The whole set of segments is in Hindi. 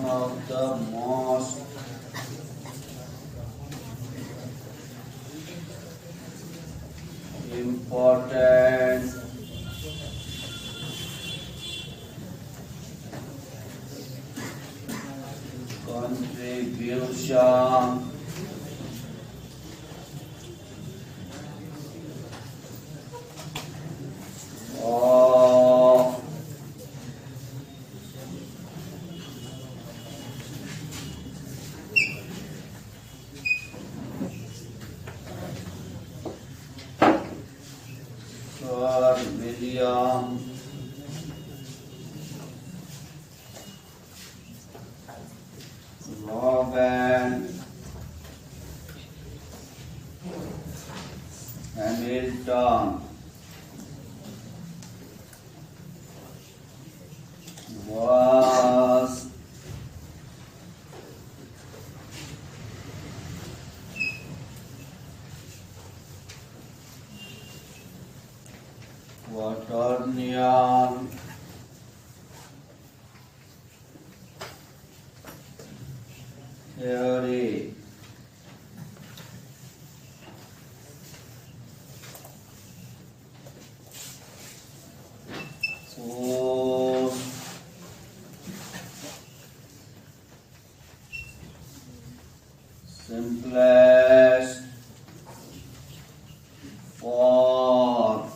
of the most important contribution of Sir William Robert Hamilton was quaternion theory. So simplest form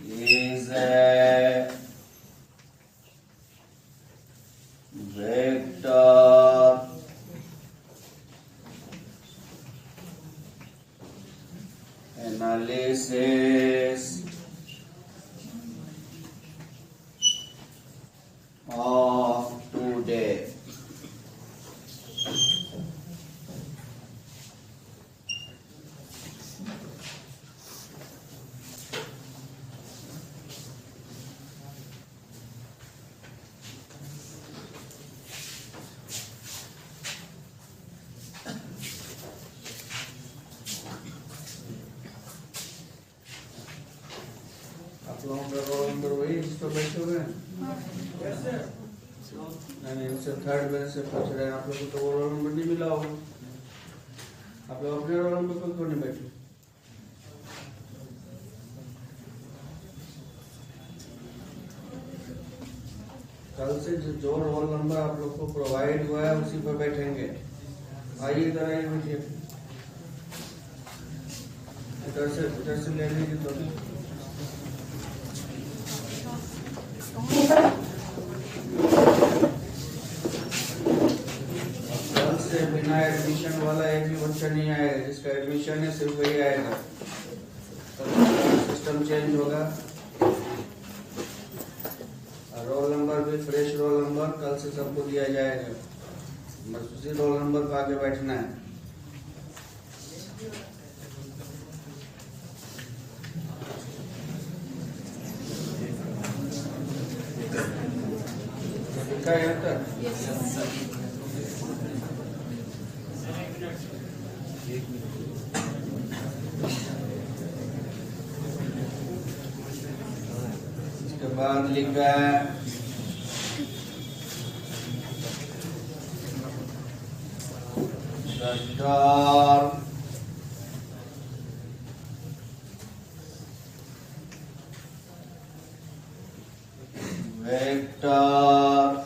is a vector analysis of today. आप लोगों का रोल नंबर वही इस पर बैठे हुए हैं? नहीं उनसे थर्ड बेंच से पूछ रहे हैं। आप लोगों को तो वो रोल नंबर नहीं मिला होगा। आप लोग अपने रोल नंबर पर क्यों नहीं बैठे? कल से जो रोल नंबर आप लोग को प्रोवाइड हुआ है उसी पर बैठेंगे। आइए इधर आइए बैठिए। इधर से ले लीजिए तो कल से बिना एडमिशन वाला एक भी बच्चा नहीं आएगा। जिसका एडमिशन है सिर्फ वही आएगा। कल सिस्टम चेंज होगा। रोल नंबर भी फ्रेश रोल नंबर कल से सबको दिया जाएगा। बस उसी रोल नंबर पर आके बैठना है। लिखा है यहाँ तक? इसके बाद लिखा है vector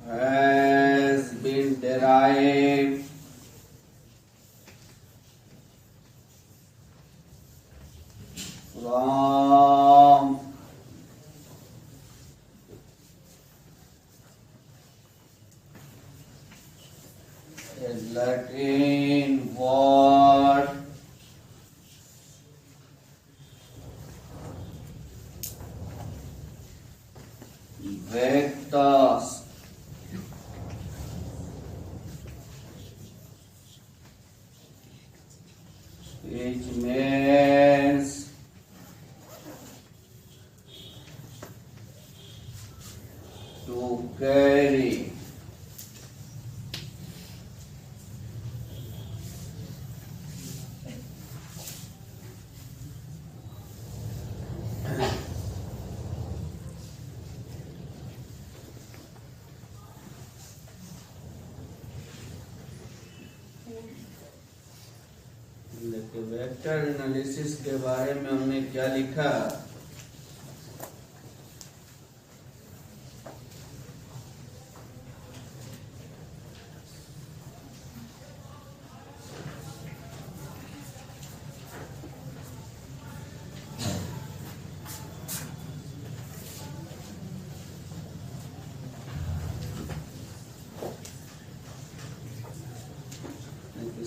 has been derived from a Latin word vectors, which means to carry. Vector analysis के बारे में हमने क्या लिखा?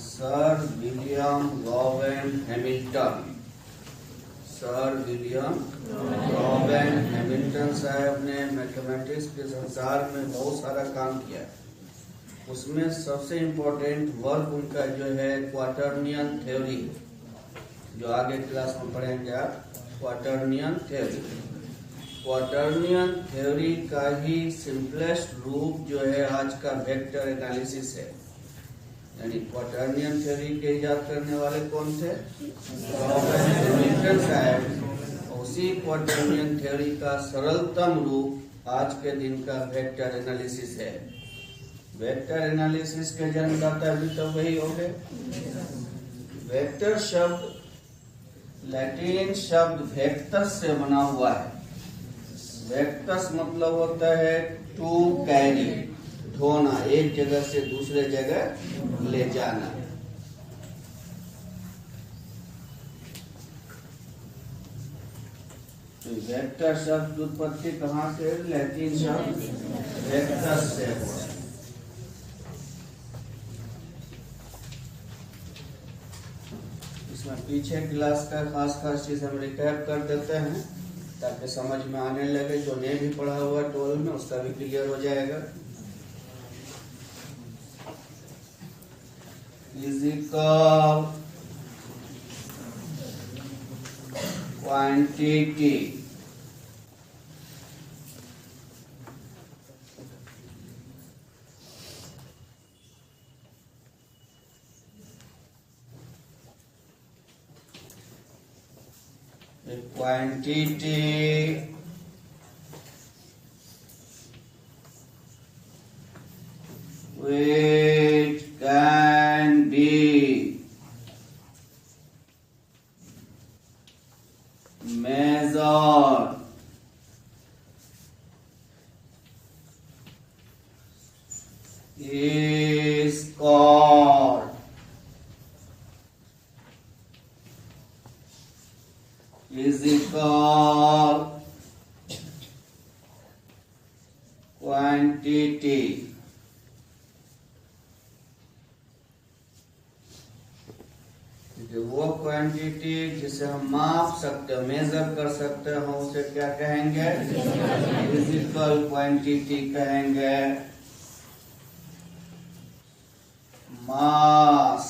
Sir William Gowen Hamilton. Sir William Gowen Hamilton साहब ने मैथमेटिक्स के संसार में बहुत सारा काम किया। उसमें सबसे इम्पोर्टेंट वर्क उनका जो है क्वार्टरनियन थ्योरी, जो आगे क्लास में पढ़ेंगे आप। क्वार्टरनियन थ्योरी, क्वार्टरनियन थ्योरी का ही सिंपलेस्ट रूप जो है आज का वेक्टर एनालिसिस है। यानी क्वार्टरनियन थ्योरी के इजाद करने वाले कौन थे? गॉवेन हैमिल्टन साहब। उसी क्वार्टरनियन थ्योरी का सरलतम रूप आज के दिन का वेक्टर एनालिसिस है। वेक्टर एनालिसिस के जन्मदाता भी तो वही हो गए। वेक्टर शब्द लैटिन शब्द वेक्टस से बना हुआ है। वेक्टस मतलब होता है टू कैरी, ढोना, एक जगह से दूसरे जगह ले जाना। तो वेक्टर शब्द उत्पत्ति कहाँ से? लैटिन शब्द वेक्टस से हुआ। इसमें पीछे क्लास का खास चीज हम रिकैप कर देते हैं ताकि समझ में आने लगे। जो नहीं भी पढ़ा हुआ 12 में उसका भी क्लियर हो जाएगा। Physical quantity, quantity which can be measured is called physical quantity। वो क्वांटिटी जिसे हम माप सकते हैं, मेजर कर सकते हैं, उसे क्या कहेंगे? फिजिकल क्वांटिटी कहेंगे। मास,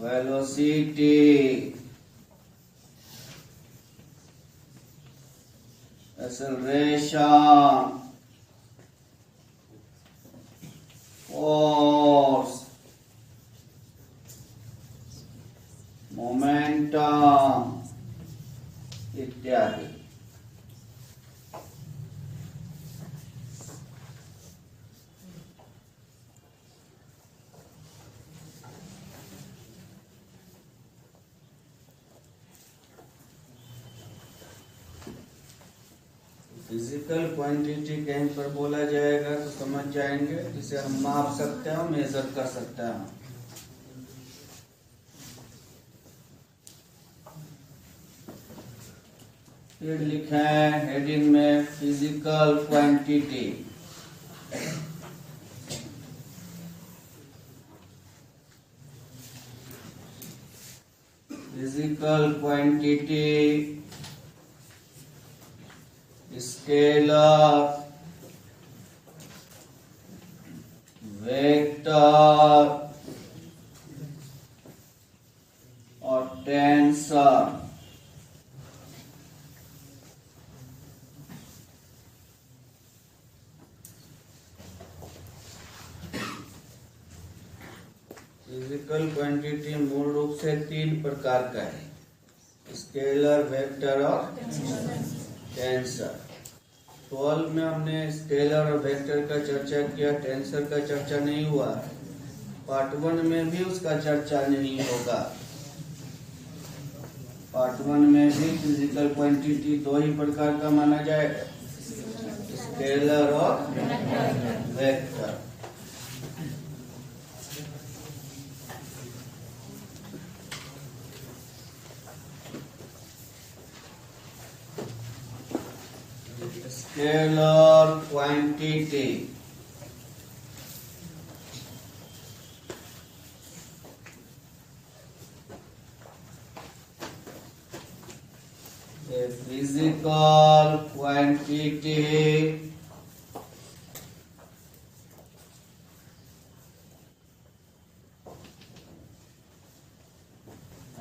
वेलोसिटी, एक्सेलरेशन, फोर्स, मोमेंटम इत्यादि। फिजिकल क्वांटिटी कहीं पर बोला जाएगा तो समझ जाएंगे जिसे हम माप सकते हैं, मेजर कर सकते हैं। फिर लिखा है हेडिंग में physical quantity. Physical quantity scalar, vector और टेंसर। फिजिकल क्वांटिटी मूल रूप से 3 प्रकार का है, स्केलर, वेक्टर और टेंसर। 12 में हमने स्केलर और वेक्टर का चर्चा किया, टेंसर का चर्चा नहीं हुआ। पार्ट 1 में भी उसका चर्चा नहीं होगा। पार्ट 1 में भी फिजिकल क्वांटिटी दो ही प्रकार का माना जाएगा, स्केलर और vector. Scalar quantity a physical quantity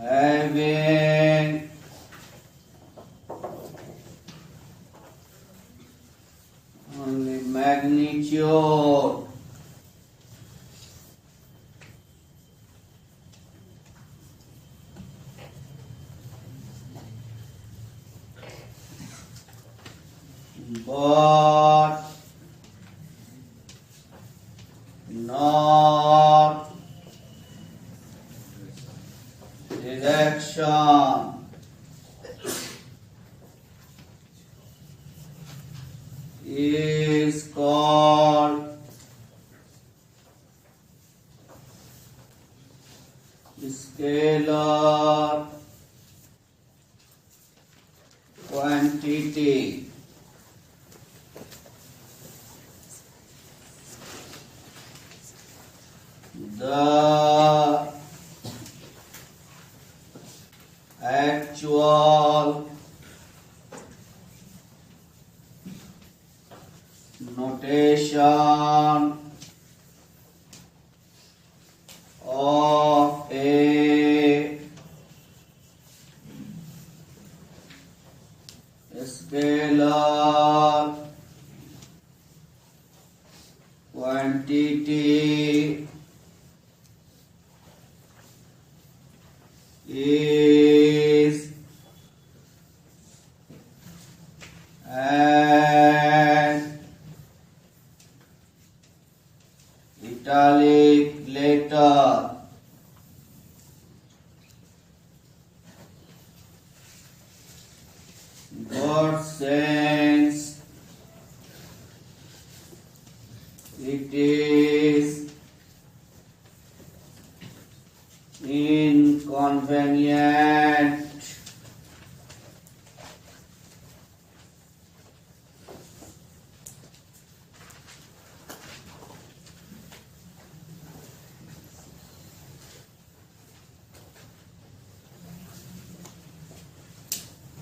having only magnitude but not direction is called scalar quantity. The actual notation of a scalar quantity is an italic letter. God since it is inconvenient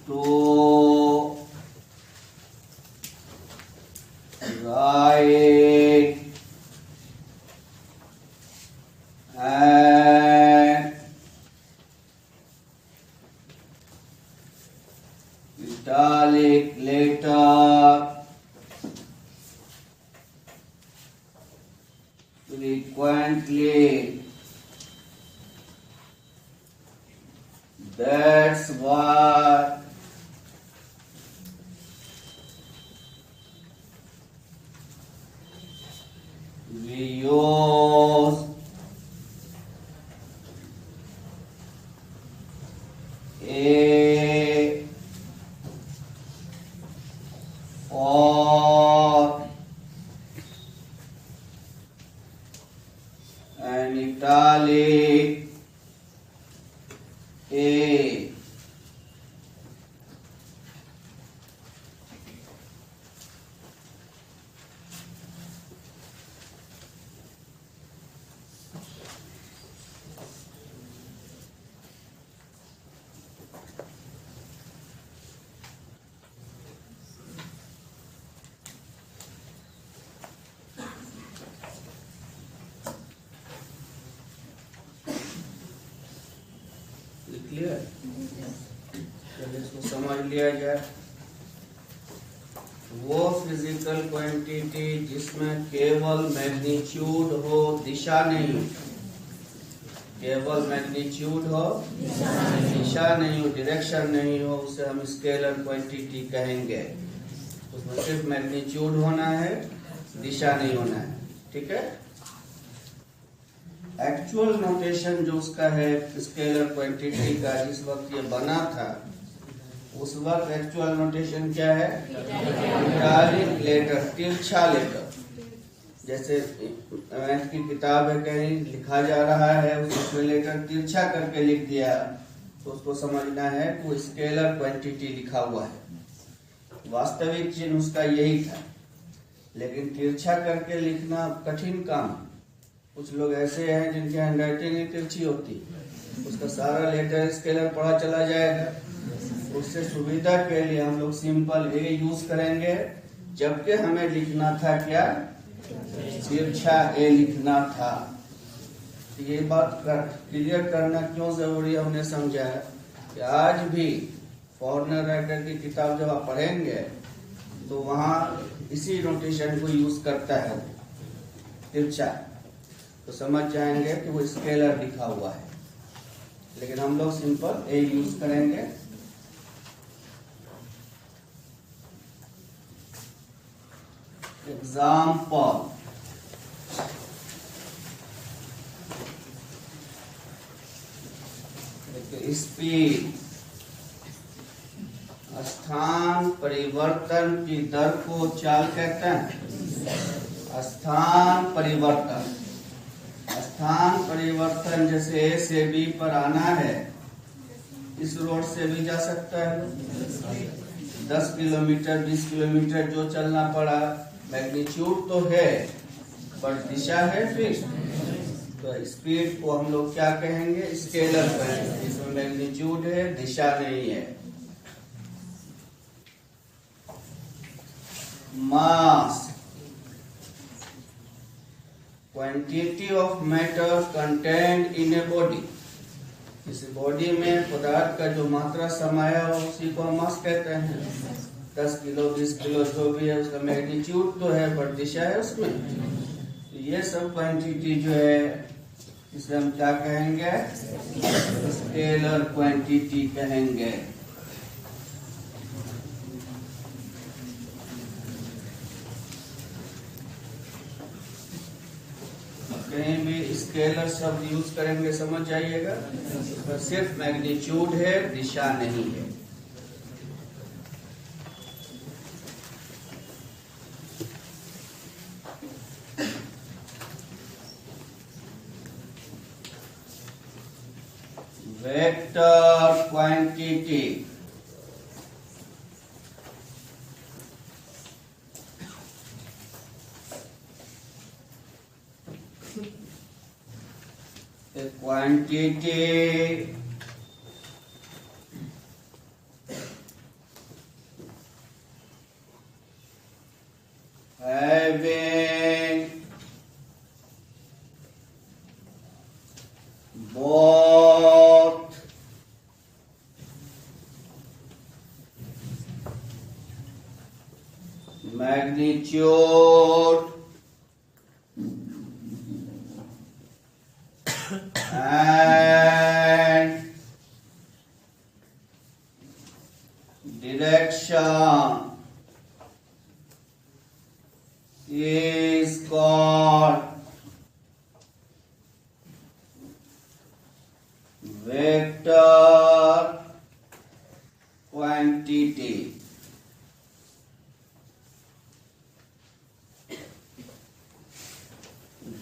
to write an italic letter frequently. That's why we use A for an italic A. Clear? चलिए इसको समझ लिया जाए। वो फिजिकल क्वांटिटी जिसमें केवल मैग्नीट्यूड हो, दिशा नहीं हो, केवल मैग्नीट्यूड हो, दिशा नहीं हो, डायरेक्शन नहीं हो, उसे हम स्केलर क्वांटिटी कहेंगे। उसमें सिर्फ मैग्नीट्यूड होना है, दिशा नहीं होना है। ठीक है? एक्चुअल नोटेशन जो उसका है स्केलर क्वांटिटी का, जिस वक्त ये बना था उस वक्त एक्चुअल नोटेशन क्या है? इटैलिक लेटर, तिरछा लेटर। जैसे मैथ की किताब है, कहीं लिखा जा रहा है उसमें लेटर तिरछा करके लिख दिया तो उसको समझना है कि वो स्केलर क्वांटिटी लिखा हुआ है। वास्तविक चिन्ह उसका यही था, लेकिन तिरछा करके लिखना कठिन काम। कुछ लोग ऐसे हैं जिनकी हैंडराइटिंग ही तिरछी होती, उसका सारा लेटर स्केलर पढ़ा चला जाएगा। उससे सुविधा के लिए हम लोग सिंपल ए यूज करेंगे, जबकि हमें लिखना था क्या? तिरछा ए लिखना था। ये बात क्लियर करना क्यों जरूरी है, हमने समझा है कि आज भी फॉरेनर राइटर की किताब जब आप पढ़ेंगे तो वहाँ इसी नोटेशन को यूज करता है तिरछा, तो समझ जाएंगे कि वो स्केलर लिखा हुआ है। लेकिन हम लोग सिंपल ए यूज करेंगे। एग्जाम्पल, स्पीड, स्थान परिवर्तन की दर को चाल कहते हैं। स्थान परिवर्तन, स्थान परिवर्तन जैसे ए से बी पर आना है, इस रोड से भी जा सकता है। 10 किलोमीटर 20 किलोमीटर जो चलना पड़ा, मैग्नीट्यूड तो है पर दिशा है फिर। तो स्पीड को हम लोग क्या कहेंगे? स्केलर कहेंगे। इसमें मैग्नीट्यूड है, दिशा नहीं है। Mass, quantity of matter content in a body. इस बॉडी में पदार्थ का जो मात्रा समाया हो उसी को मास कहते हैं। 10 किलो 20 किलो जो भी है उसका मैग्नीट्यूड तो है पर दिशा है उसमें। तो ये सब क्वांटिटी जो है इसे हम क्या कहेंगे? स्केलर क्वांटिटी कहेंगे। कहीं भी स्केलर शब्द यूज करेंगे समझ जाइएगा, उसमें सिर्फ मैग्नीट्यूड है, दिशा नहीं है। Vector quantity, a quantity having both magnitude and direction is called vector quantity.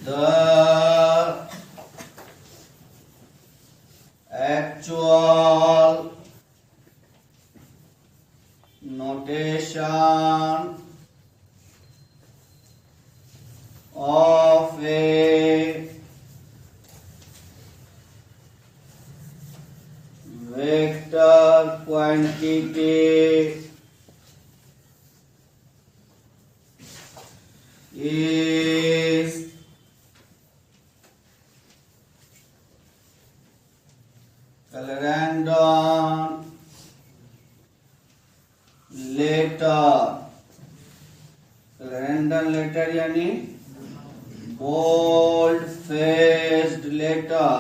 The actual notation of a vector quantity is random letter, random letter यानी bold faced letter।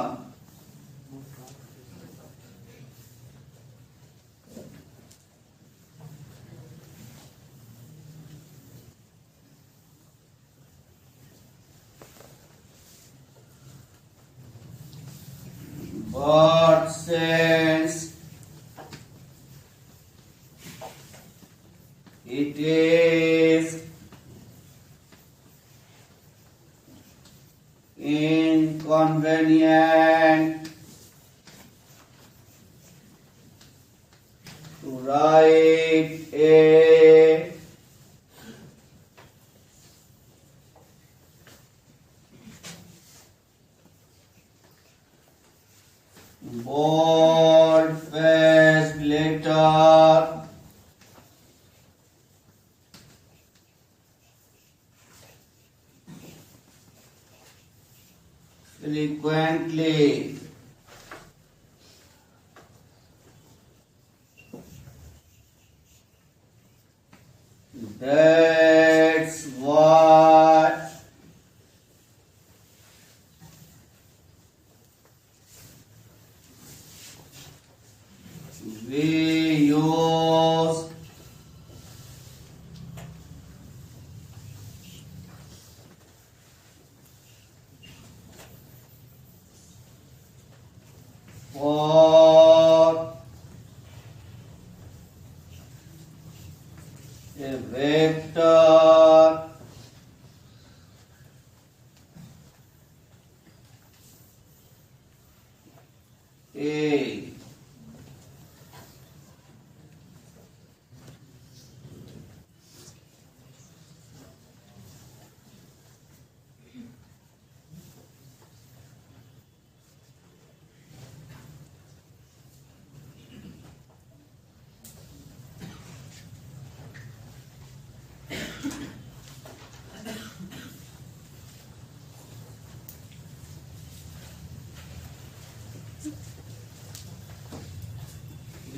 But since it is inconvenient to write a bold-faced letter frequently, that's what we use for a vector A.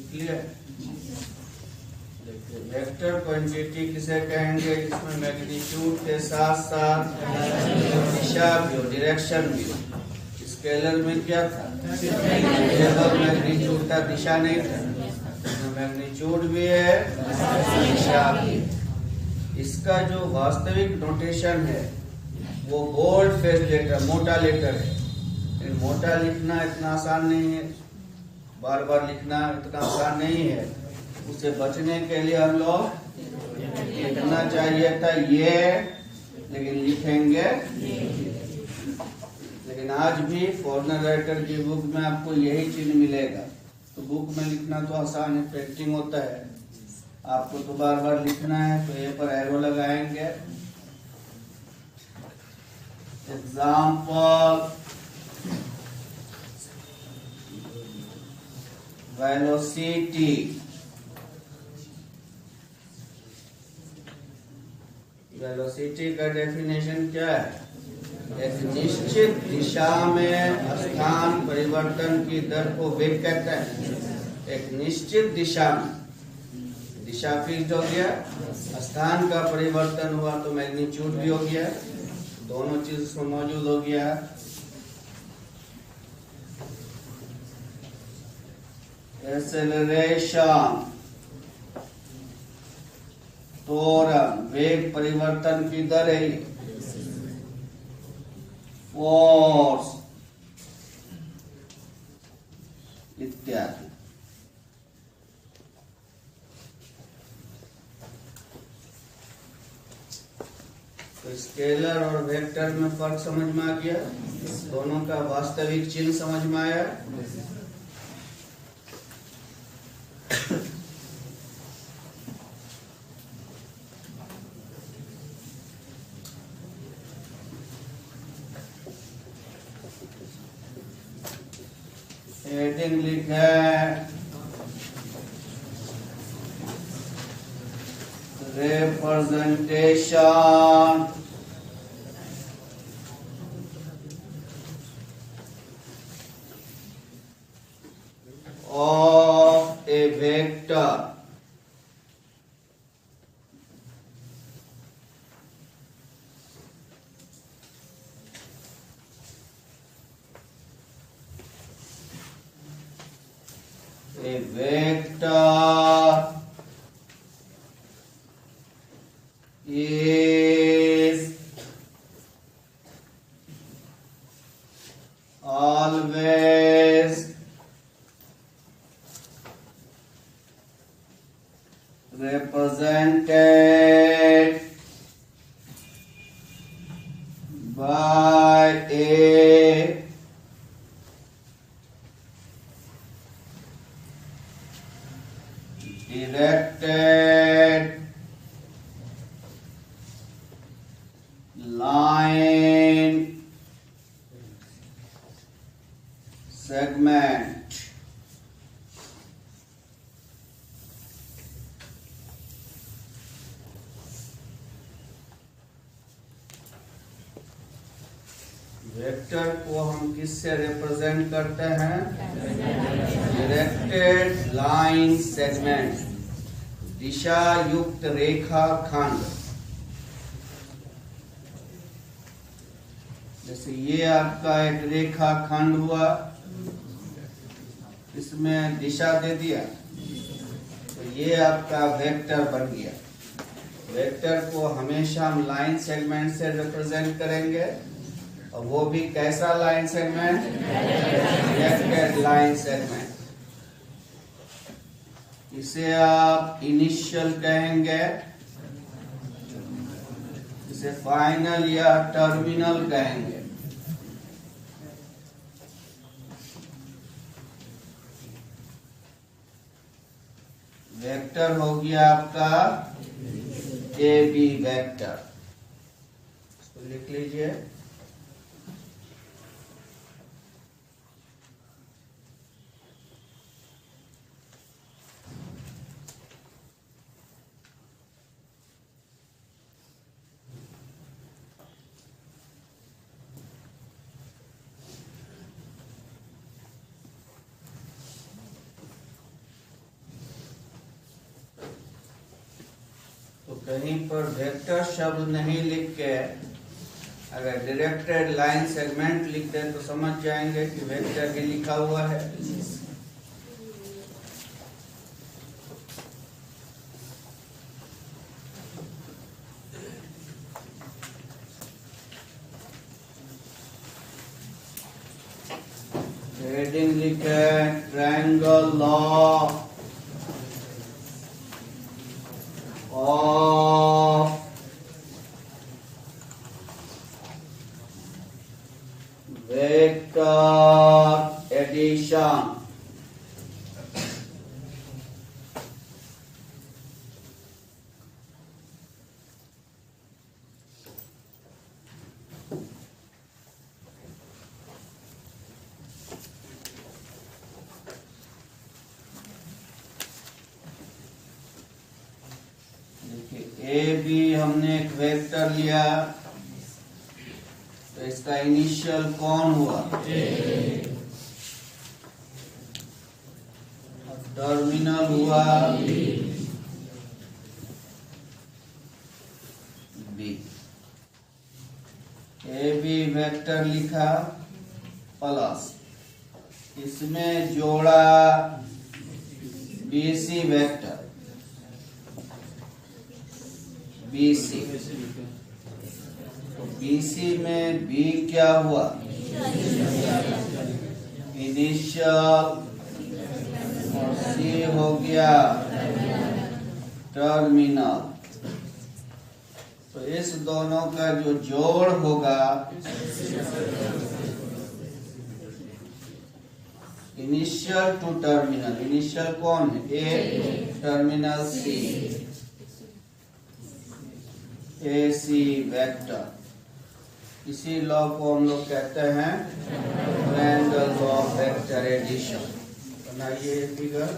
Clear? देखिए वेक्टर क्वांटिटी किसे कहेंगे? इसमें मैग्नीट्यूड के साथ साथ दिशा भी हो, डायरेक्शन भी हो। स्केलर में क्या था? केवल मैग्नीट्यूड था, दिशा नहीं था। मैग्नीट्यूड भी है, दिशा भी है। इसका जो वास्तविक नोटेशन है वो बोल्ड फेस लेटर, मोटा लेटर है। लेकिन मोटा लिखना इतना आसान नहीं है, बार बार लिखना इतना आसान नहीं है। उसे बचने के लिए हम लोग लिखना चाहिए था ये, लेकिन लिखेंगे। लेकिन आज भी फॉरेनर राइटर की बुक में आपको यही चीज मिलेगा। तो बुक में लिखना तो आसान है, पेंटिंग होता है। आपको तो बार बार लिखना है, तो ये पर एरो लगाएंगे। Example, velocity. वेलोसिटी का डेफिनेशन क्या है? एक निश्चित दिशा में स्थान परिवर्तन की दर को वेग कहते हैं। एक निश्चित दिशा में, दिशा फिक्स्ड हो गया, स्थान का परिवर्तन हुआ तो मैग्नीट्यूड भी हो गया, दोनों चीज उसमें मौजूद हो गया। एक्सेलरेशन, त्वरण, वेग परिवर्तन की दर है। फोर्स इत्यादि। तो स्केलर और वेक्टर में फर्क समझ में आ गया, दोनों का वास्तविक चिन्ह समझ में आया। हेडिंग लिखा है representation of a vector is always represented by a directed line segment. Vector को हम किससे रिप्रेजेंट करते हैं? डायरेक्टेड लाइन सेगमेंट, दिशा युक्त रेखा खंड। जैसे ये आपका एक रेखा खंड हुआ, इसमें दिशा दे दिया तो ये आपका वेक्टर बन गया। वेक्टर को हमेशा हम लाइन सेगमेंट से रिप्रेजेंट करेंगे, और वो भी कैसा line segment? Directed line segment. इसे आप इनिशियल कहेंगे, इसे फाइनल या टर्मिनल कहेंगे। वेक्टर हो गया आपका ए बी वेक्टर। इसको लिख लीजिए। कहीं पर वेक्टर शब्द नहीं लिख के अगर डायरेक्टेड लाइन सेगमेंट लिख दे तो समझ जाएंगे कि वेक्टर भी लिखा हुआ है। हेडिंग लिखे triangle law of vector addition। A B हमने एक वेक्टर लिया तो इसका इनिशियल कौन हुआ? टर्मिनल हुआ बी। ए बी वेक्टर लिखा प्लस इसमें जोड़ा बी सी वेक्टर BC। तो BC में B क्या हुआ? इनिशियल, और C हो गया टर्मिनल। तो इस दोनों का जो जोड़ होगा इनिशियल टू टर्मिनल। इनिशियल कौन है? A, terminal C। AC vector. इसी लॉ को हम लोग कहते हैं triangle law of vector addition. बनाइए फिगर।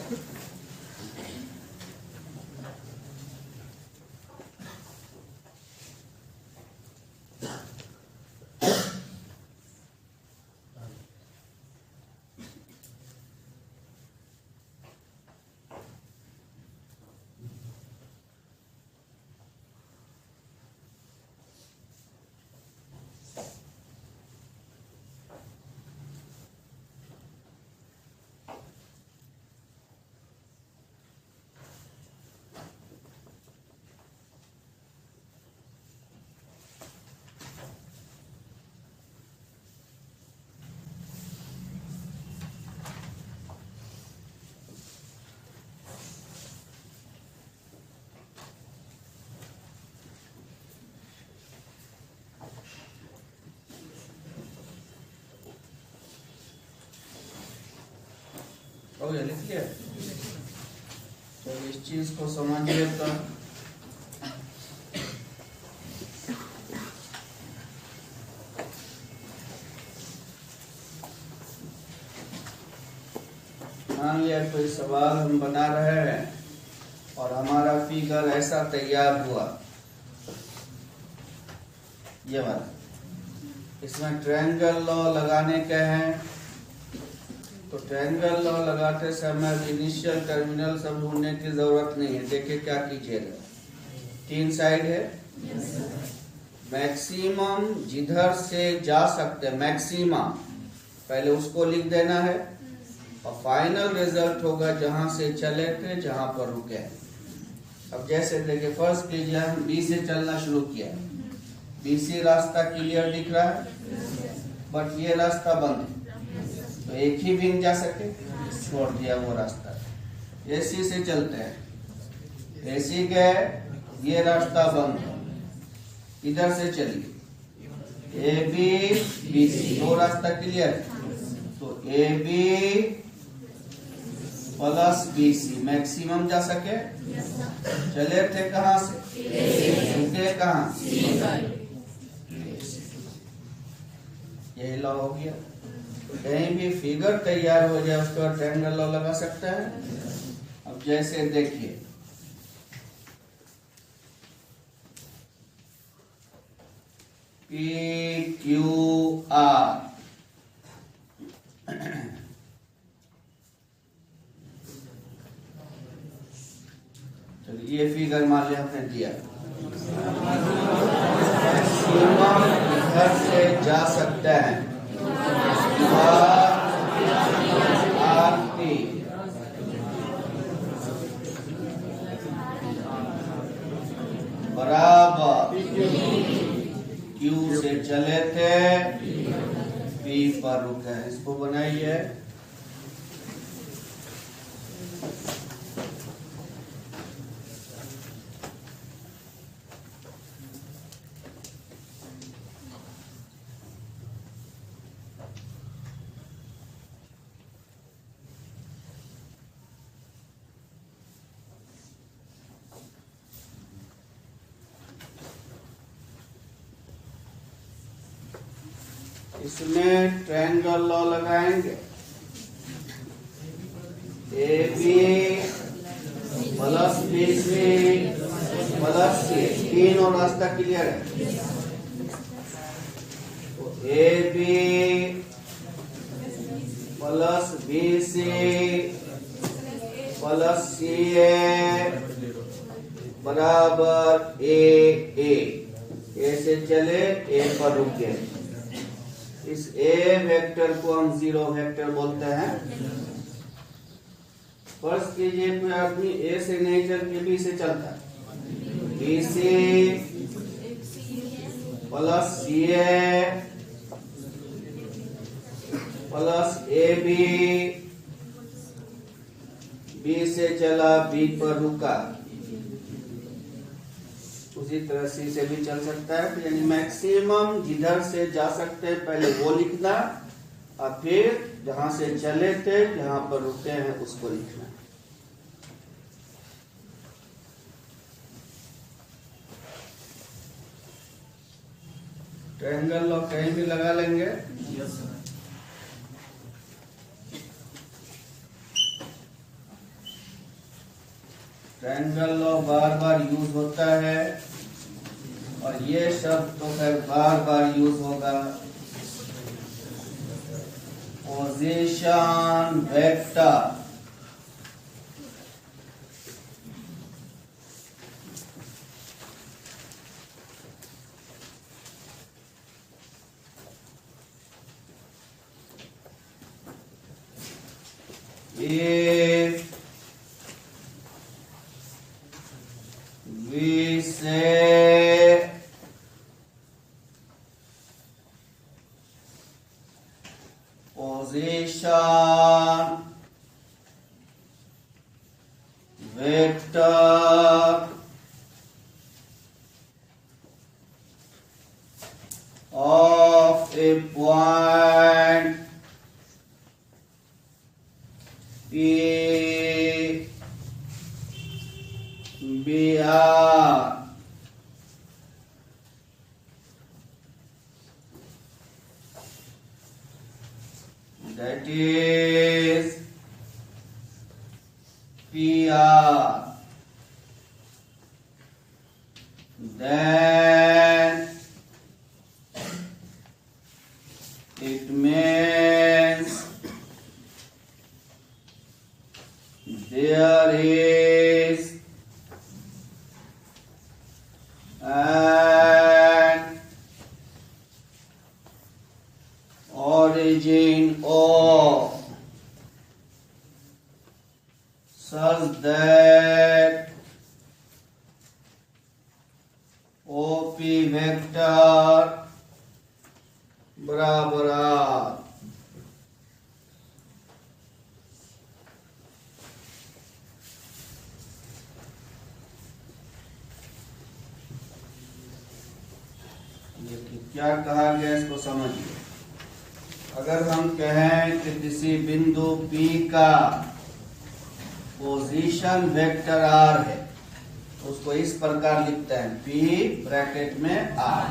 हो गया, लिख लिया। तो इस चीज को समझिए तो मान लिया कोई सवाल हम बना रहे हैं और हमारा फिगर ऐसा तैयार हुआ, ये वाला, इसमें ट्रायंगल लॉ लगाने के हैं। तो ट्रायंगल लॉ लगाते समय इनिशियल टर्मिनल सब ढूंढने की जरूरत नहीं है। देखिए क्या कीजिएगा, 3 साइड है, मैक्सिमम जिधर से जा सकते, मैक्सिमम पहले उसको लिख देना है और फाइनल रिजल्ट होगा जहां से चले थे जहां पर रुके। अब जैसे देखिए फर्स्ट कीजिए, हम बी से चलना शुरू किया, बी से रास्ता क्लियर दिख रहा है, बट ये रास्ता बंद है, तो एक ही विंग जा सके, छोड़ दिया वो रास्ता। एसी से चलते हैं, एसी गए, ये रास्ता बंद है, इधर से चलिए, ए बी बी सी, दो रास्ता क्लियर है, तो A B plus B C maximum जा सके। चले थे कहां से, रुके कहां, यही लॉ हो गया। कहीं भी फिगर तैयार हो जाए उसके बाद ट्रायंगल लॉ लगा सकता है। अब जैसे देखिए, पी क्यू आर, चलिए ये फिगर मान लिया हमने दिया, इधर से जा सकते हैं, बराबर क्यू से चले थे, पी पर रुके हैं। इसको बनाइए, इसमें ट्रायंगल लॉ लगाएंगे, A B plus B C plus C, तीनों रास्ता क्लियर है, तो A B plus B C plus C A बराबर ए से चले, ए पर रुके। इस ए वेक्टर को हम जीरो वेक्टर बोलते हैं। फर्ज कीजिए कोई आदमी ए से नहीं चल के बी से चलता है, B C plus C A plus A B से चला, बी पर रुका, उसी तरह सी से भी चल सकता है। तो यानी मैक्सिमम जिधर से जा सकते हैं पहले वो लिखना, और फिर जहां से चले थे जहां पर रुके हैं उसको लिखना। ट्रायंगल लॉ कहीं भी लगा लेंगे। ट्रायंगल लॉ बार बार यूज होता है और ये शब्द तो खैर बार बार यूज होगा। Position vector, if we say position vector of a point P BR, that is PR. Then it means there is an origin of such that OP vector बराबर R. क्या कहा गया इसको समझिए। अगर हम कहें कि किसी बिंदु P का पोजीशन वेक्टर R है तो उसको इस प्रकार लिखते हैं P ब्रैकेट में R,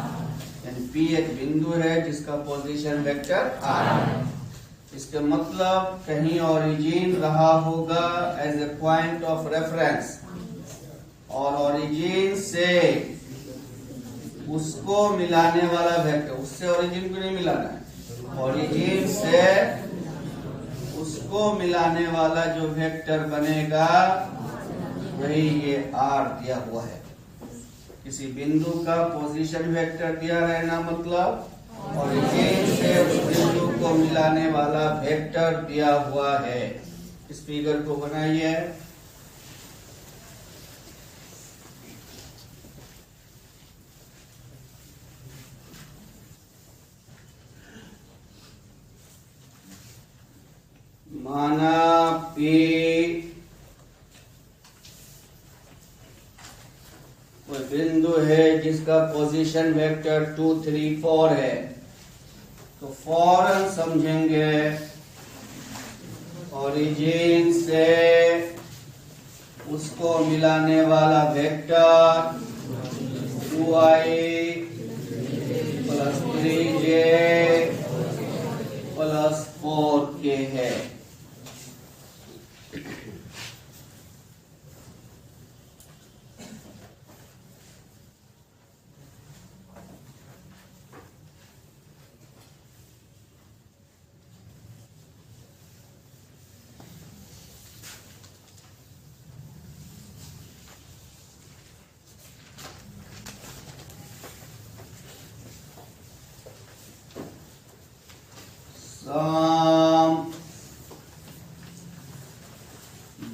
यानी P एक बिंदु है जिसका पोजीशन वेक्टर R। इसका मतलब कहीं ओरिजिन रहा होगा as a point of reference और ओरिजिन से उसको मिलाने वाला वेक्टर, उससे ओरिजिन को नहीं मिलाना है, ओरिजिन से उसको मिलाने वाला जो वेक्टर बनेगा वही ये R दिया हुआ है। किसी बिंदु का पोजीशन वेक्टर दिया रहना मतलब ओरिजिन से उस बिंदु को मिलाने वाला वेक्टर दिया हुआ है। इस फिगर को बनाइए। माना P कोई बिंदु है जिसका पोजीशन वेक्टर 2, 3, 4 है, तो फौरन समझेंगे ओरिजिन से उसको मिलाने वाला vector 2i plus 3j plus 4k है। Some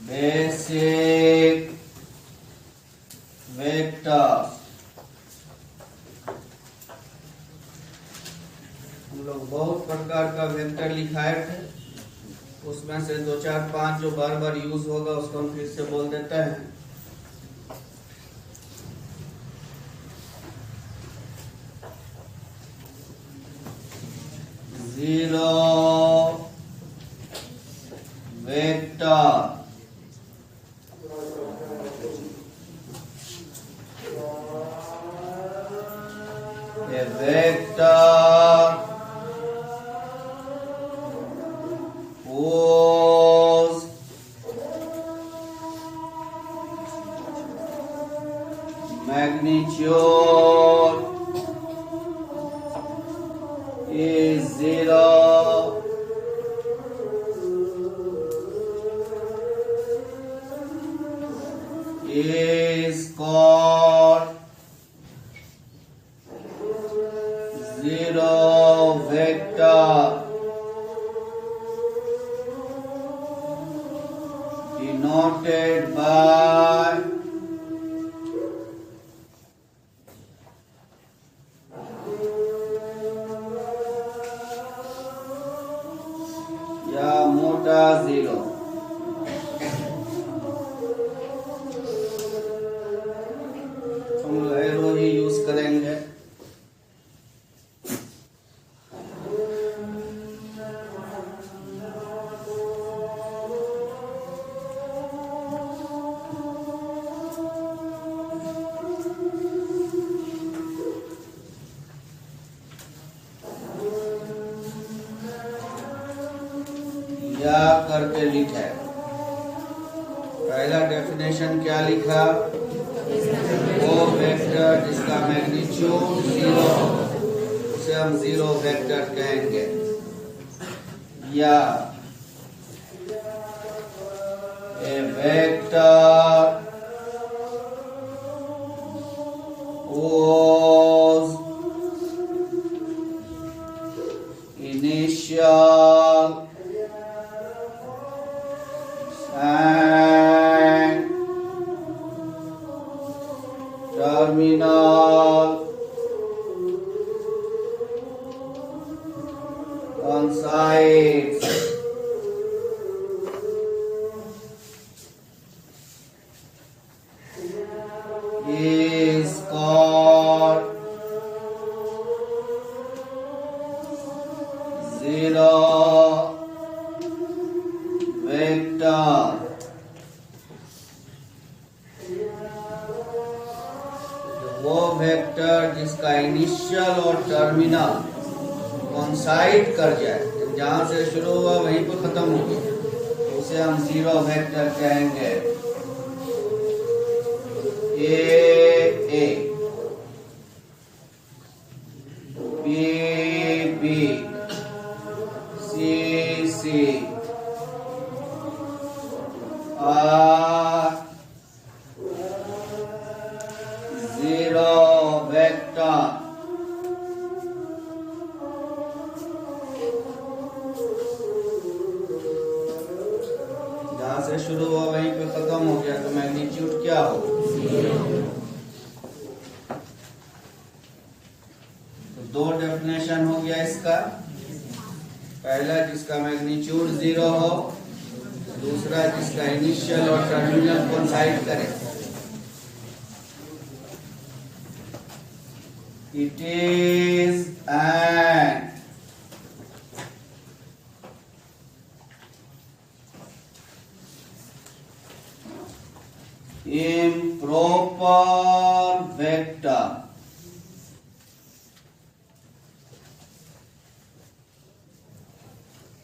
basic vectors। हम लोग बहुत प्रकार का वेक्टर लिखाए थे, उसमें से 2, 4, 5 जो बार बार यूज होगा उसको हम फिर से बोल देते हैं। Zero vector, a vector whose magnitude is 0 is called zero vector, denoted by या मोटा जीरो। हम एरो ही यूज करेंगे। करके लिखे। पहला डेफिनेशन क्या लिखा? वो वेक्टर जिसका मैग्नीट्यूड 0 उसे हम जीरो वेक्टर कहेंगे। या ए vector was initial and terminal coincides is called zero vector। वो वेक्टर जिसका इनिशियल और टर्मिनल कोइंसाइड कर जाए, जहां से शुरू हुआ वहीं पर खत्म हो गया, उसे हम जीरो वेक्टर कहेंगे। A B B C C are zero vector। जहां से शुरू हुआ वहीं पे खत्म हो गया, तो मैग्नीट्यूड क्या हो? तो दो डेफिनेशन हो गया इसका। पहला जिसका मैग्नीट्यूड 0 हो, दूसरा जिसका इनिशियल और टर्मिनल कोइंसाइड करे। It is an improper vector।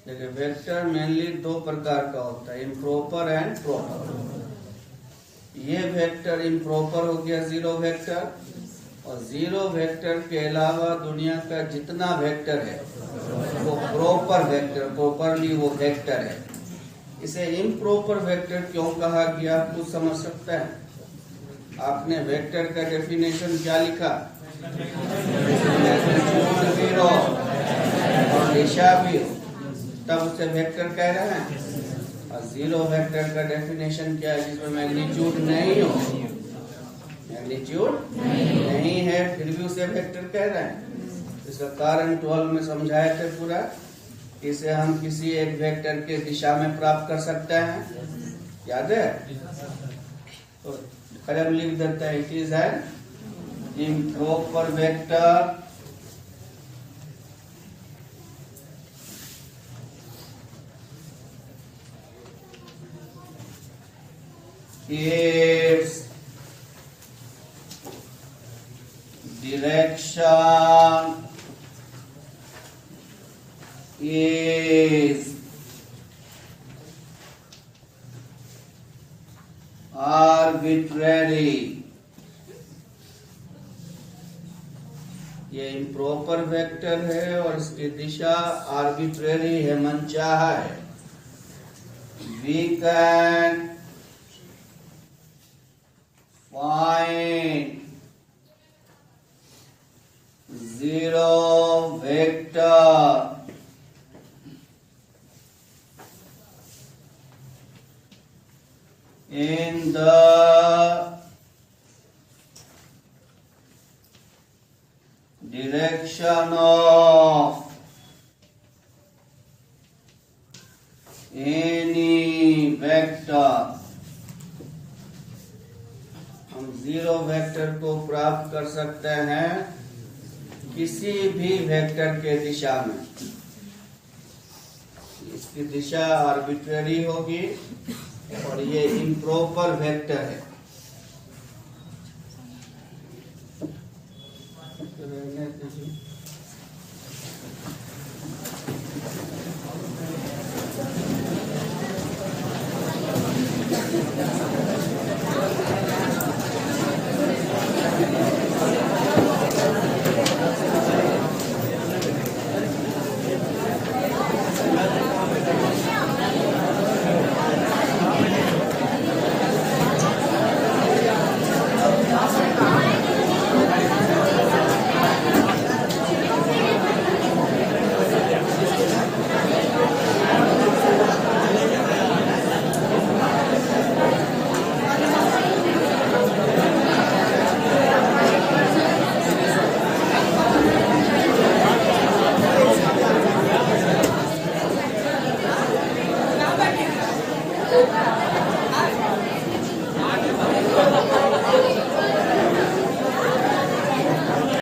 देखिए, वेक्टर मेनली दो प्रकार का होता है, इम्प्रॉपर एंड प्रॉपर। ये वेक्टर इम्प्रॉपर हो गया जीरो वेक्टर, और जीरो वेक्टर के अलावा दुनिया का जितना वेक्टर है वो प्रॉपर वेक्टर, प्रॉपरली वो वेक्टर है। इसे इम्प्रॉपर वेक्टर क्यों कहा गया, कुछ समझ सकते हैं? आपने वेक्टर का डेफिनेशन क्या लिखा? जीरो और दिशा भी हो, तब उसे वेक्टर कह रहे हैं। और जीरो वेक्टर का डेफिनेशन क्या है? जिसमें मैग्नीट्यूड नहीं हो, मैग्नीट्यूड नहीं है, फिर भी उसे वेक्टर कह रहे हैं। इसका कारण 12 में समझाए थे पूरा। इसे हम किसी एक वेक्टर के दिशा में प्राप्त कर सकते हैं, याद है? तो कलम लिख देते हैं, it is an improper vector its direction is arbitrary। ये इम्प्रॉपर वेक्टर है और इसकी दिशा आर्बिट्रेरी है, मनचाहा है। We can find zero vector in the direction of any vector। हम जीरो वेक्टर को प्राप्त कर सकते हैं किसी भी वेक्टर के दिशा में। इसकी दिशा आर्बिट्रेरी होगी और ये इम्प्रॉपर वेक्टर है।